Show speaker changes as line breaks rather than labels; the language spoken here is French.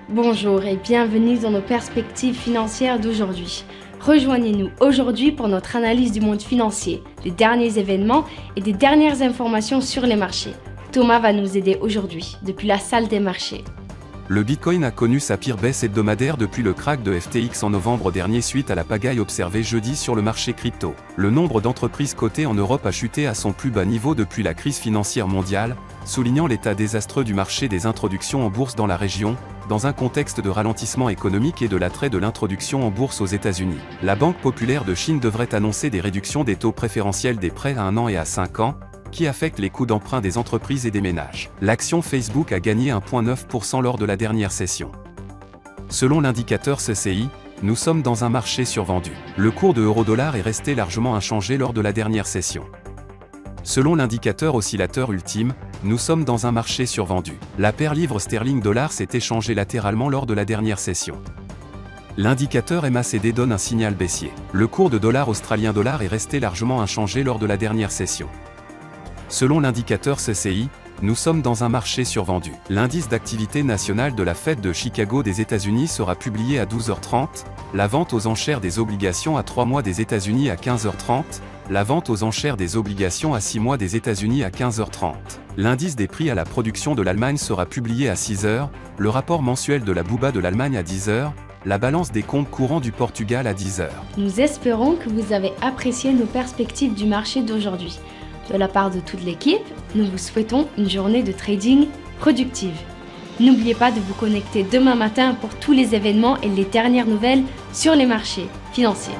Bonjour et bienvenue dans nos perspectives financières d'aujourd'hui. Rejoignez-nous aujourd'hui pour notre analyse du monde financier, des derniers événements et des dernières informations sur les marchés. Thomas va nous aider aujourd'hui, depuis la salle des marchés.
Le Bitcoin a connu sa pire baisse hebdomadaire depuis le krach de FTX en novembre dernier suite à la pagaille observée jeudi sur le marché crypto. Le nombre d'entreprises cotées en Europe a chuté à son plus bas niveau depuis la crise financière mondiale, soulignant l'état désastreux du marché des introductions en bourse dans la région, dans un contexte de ralentissement économique et de l'attrait de l'introduction en bourse aux États-Unis. La Banque populaire de Chine devrait annoncer des réductions des taux préférentiels des prêts à 1 an et à 5 ans, qui affectent les coûts d'emprunt des entreprises et des ménages. L'action Facebook a gagné 1,9% lors de la dernière session. Selon l'indicateur CCI, nous sommes dans un marché survendu. Le cours de euro-dollar est resté largement inchangé lors de la dernière session. Selon l'indicateur oscillateur ultime, nous sommes dans un marché survendu. La paire livre sterling-dollar s'est échangée latéralement lors de la dernière session. L'indicateur MACD donne un signal baissier. Le cours de dollar australien-dollar est resté largement inchangé lors de la dernière session. Selon l'indicateur CCI, nous sommes dans un marché survendu. L'indice d'activité nationale de la Fed de Chicago des États-Unis sera publié à 12h30, la vente aux enchères des obligations à 3 mois des États-Unis à 15h30, la vente aux enchères des obligations à 6 mois des États-Unis à 15h30. L'indice des prix à la production de l'Allemagne sera publié à 6h, le rapport mensuel de la BUBA de l'Allemagne à 10h, la balance des comptes courants du Portugal à 10h.
Nous espérons que vous avez apprécié nos perspectives du marché d'aujourd'hui. De la part de toute l'équipe, nous vous souhaitons une journée de trading productive. N'oubliez pas de vous connecter demain matin pour tous les événements et les dernières nouvelles sur les marchés financiers.